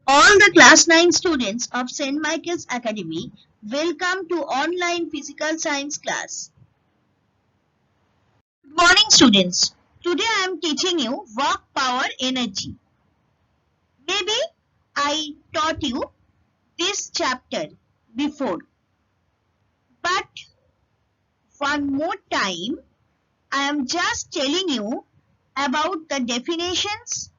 All the class 9 students of St. Michael's Academy, welcome to online physical science class. Good morning students. Today I am teaching you work, power, energy. Maybe I taught you this chapter before, but one more time I am just telling you about the definitions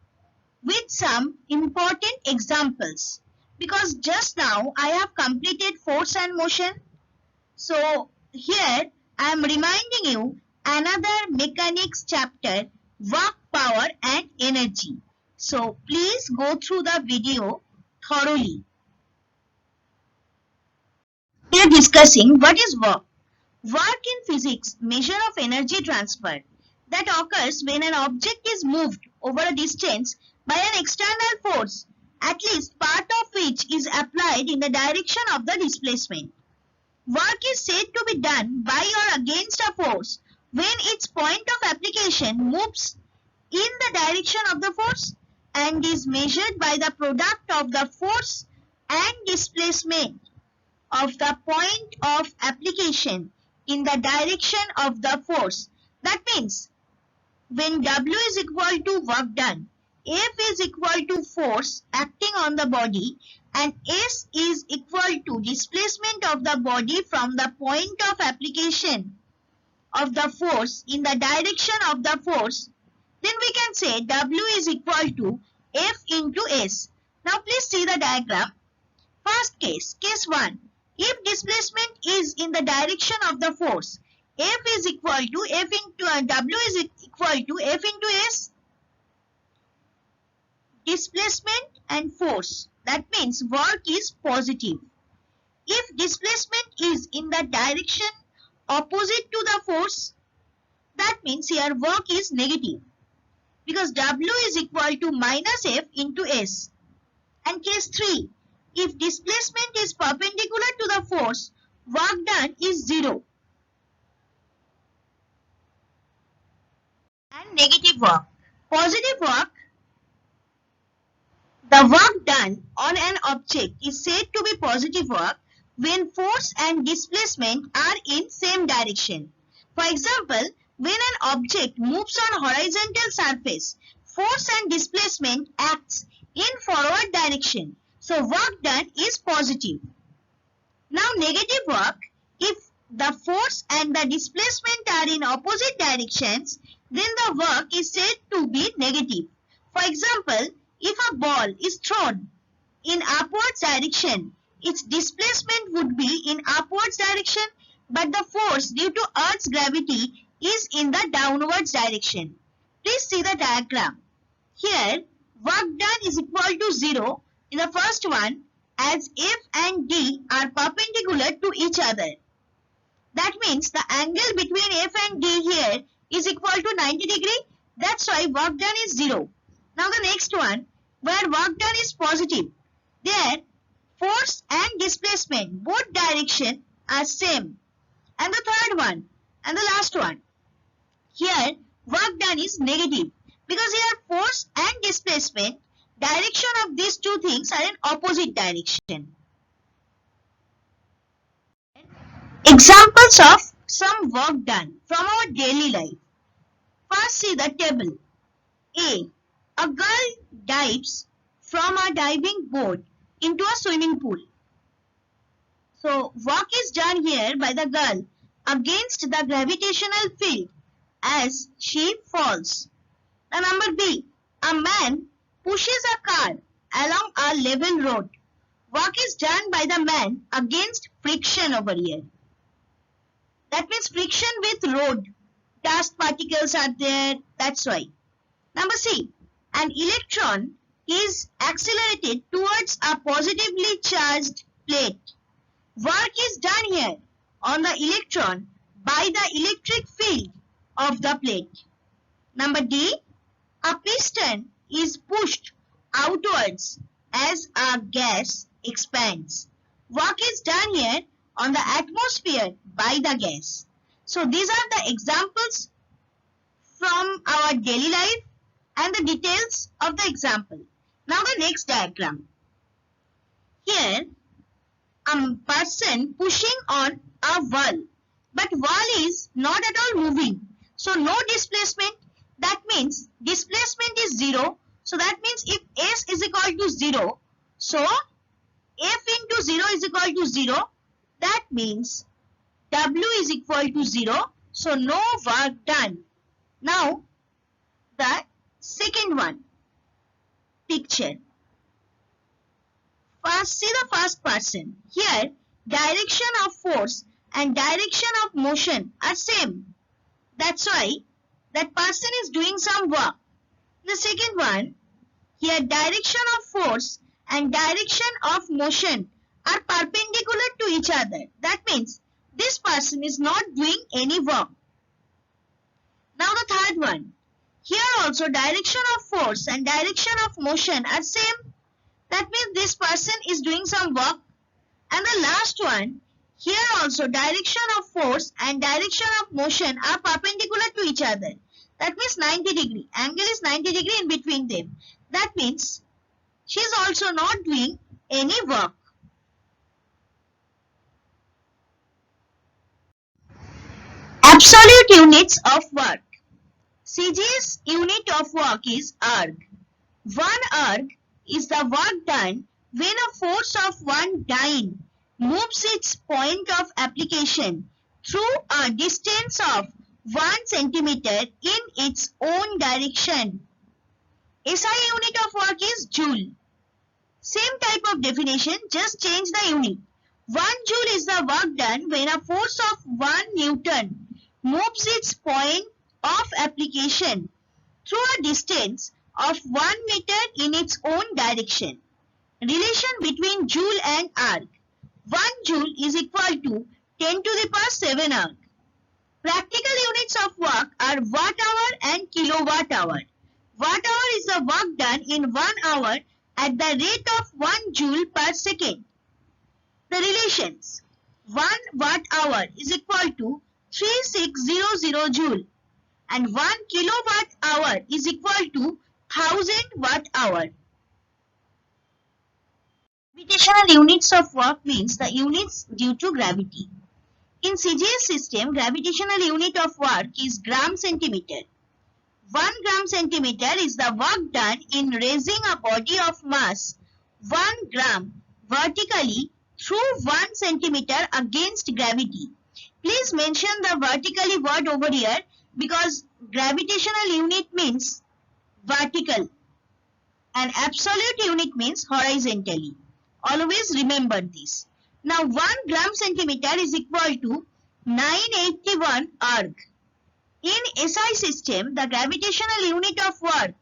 with some important examples, because just now I have completed force and motion. So here I am reminding you another mechanics chapter, work, power and energy. So please go through the video thoroughly. We are discussing what is work. Work in physics, measure of energy transfer that occurs when an object is moved over a distance by an external force, at least part of which is applied in the direction of the displacement. Work is said to be done by or against a force when its point of application moves in the direction of the force and is measured by the product of the force and displacement of the point of application in the direction of the force. That means when W is equal to work done, F is equal to force acting on the body and S is equal to displacement of the body from the point of application of the force in the direction of the force, then we can say W is equal to F into S. Now please see the diagram. First case, case 1. If displacement is in the direction of the force, F is equal to F into W is equal to F into S. Displacement and force. That means work is positive. If displacement is in the direction opposite to the force, that means here work is negative, because W is equal to minus F into S. And case 3. If displacement is perpendicular to the force, work done is 0. And negative work. Positive work. The work done on an object is said to be positive work when force and displacement are in same direction. For example, when an object moves on horizontal surface, force and displacement acts in forward direction. So work done is positive. Now negative work, if the force and the displacement are in opposite directions, then the work is said to be negative. For example, if a ball is thrown in upwards direction, its displacement would be in upwards direction, but the force due to Earth's gravity is in the downwards direction. Please see the diagram. Here, work done is equal to 0 in the first one, as F and D are perpendicular to each other. That means the angle between F and D here is equal to 90 degree. That's why work done is 0. Now the next one, where work done is positive. There, force and displacement, both direction are same. And the third one, and the last one. Here, work done is negative, because here force and displacement, direction of these two things are in opposite direction. Examples of some work done from our daily life. First, see the table. A girl dives from a diving board into a swimming pool. So, work is done here by the girl against the gravitational field as she falls. Now, number B. A man pushes a car along a level road. Work is done by the man against friction over here. That means friction with road. Dust particles are there, that's why. Number C. An electron is accelerated towards a positively charged plate. Work is done here on the electron by the electric field of the plate. Number D. A piston is pushed outwards as a gas expands. Work is done here on the atmosphere by the gas. So these are the examples from our daily life and the details of the example. Now the next diagram. here a person pushing on a wall, but wall is not at all moving. So no displacement. That means displacement is 0. So that means if S is equal to 0, so F into 0 is equal to 0. That means W is equal to 0. So no work done. Now the second one picture. First, see the first person. Here direction of force and direction of motion are same. That's why that person is doing some work. The second one, here direction of force and direction of motion are perpendicular to each other. That means this person is not doing any work. Now the third one, here also direction of force and direction of motion are same. That means this person is doing some work. And the last one, here also direction of force and direction of motion are perpendicular to each other. That means 90 degree. Angle is 90 degree in between them. That means she is also not doing any work. Absolute units of work. CGS unit of work is erg. 1 erg is the work done when a force of 1 dyne moves its point of application through a distance of 1 centimeter in its own direction. SI unit of work is joule. Same type of definition, just change the unit. 1 joule is the work done when a force of 1 Newton moves its point of application through a distance of 1 meter in its own direction. Relation between joule and erg. 1 joule is equal to 10 to the power 7 erg. Practical units of work are watt hour and kilowatt hour. Watt hour is the work done in 1 hour at the rate of 1 joule per second. The relations. 1 watt hour is equal to 3600 joule and 1 kilowatt hour is equal to 1000 watt hour. Gravitational units of work means the units due to gravity. In CGS system, gravitational unit of work is gram centimeter. 1 gram centimeter is the work done in raising a body of mass 1 gram vertically through 1 centimeter against gravity. Please mention the vertically word over here because gravitational unit means vertical and absolute unit means horizontally. Always remember this. Now 1 gram centimeter is equal to 981 erg. In SI system, the gravitational unit of work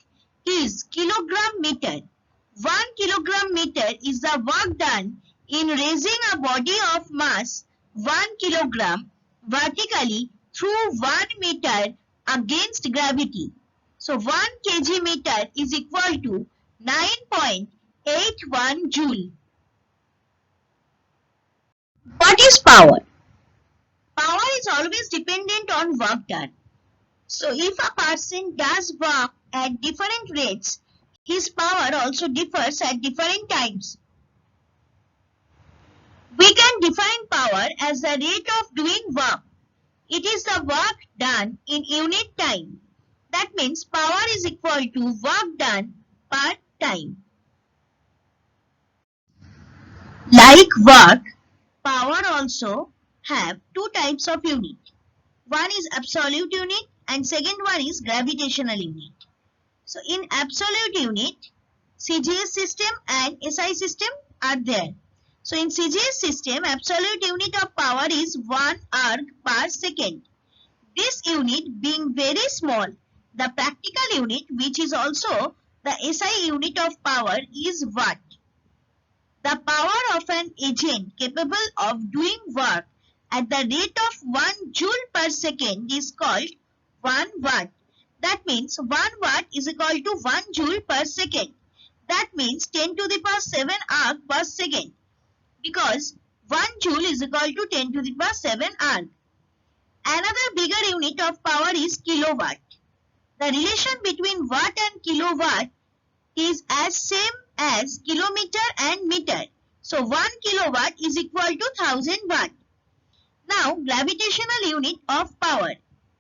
is kilogram meter. 1 kilogram meter is the work done in raising a body of mass 1 kilogram vertically through 1 meter against gravity. So 1 kg meter is equal to 9.81 joule. What is power? Power is always dependent on work done. So if a person does work at different rates, his power also differs at different times. We can define power as the rate of doing work. It is the work done in unit time. That means power is equal to work done per time. Like work, power also have two types of unit. One is absolute unit and second one is gravitational unit. So in absolute unit, CGS system and SI system are there. So in CGS system, absolute unit of power is 1 erg per second. This unit being very small, the practical unit which is also the SI unit of power is watt. The power of an agent capable of doing work at the rate of 1 joule per second is called 1 watt. That means 1 watt is equal to 1 joule per second. That means 10 to the power 7 erg per second. Because 1 joule is equal to 10 to the power 7 erg. Another bigger unit of power is kilowatt. The relation between watt and kilowatt is as same as kilometer and meter. So 1 kilowatt is equal to 1000 watt. Now gravitational unit of power.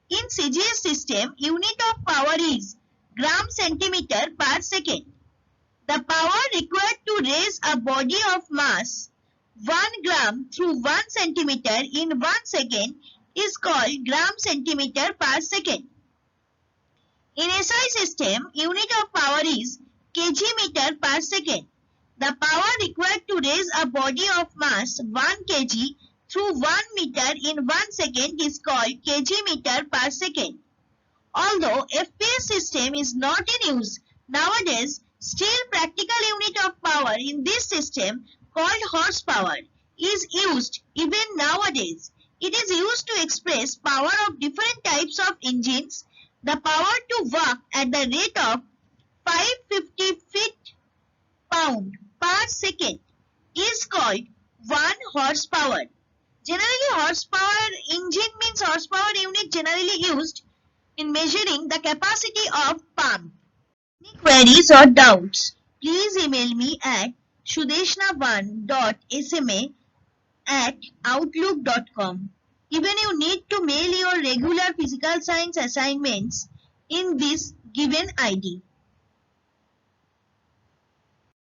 In CGS system, unit of power is gram centimeter per second. The power required to raise a body of mass 1 gram through 1 centimeter in 1 second is called gram centimeter per second. In SI system, unit of power is kg meter per second. The power required to raise a body of mass 1 kg through 1 meter in 1 second is called kg meter per second. Although FPS system is not in use nowadays, still practical unit of power in this system called horsepower is used even nowadays. It is used to express power of different types of engines. The power to work at the rate of 550 feet-pound per second is called 1 horsepower. Generally, horsepower engine means horsepower unit generally used in measuring the capacity of pump. Any queries or doubts, please email me at sudeshna1.sma@outlook.com. Even you need to mail your regular physical science assignments in this given ID.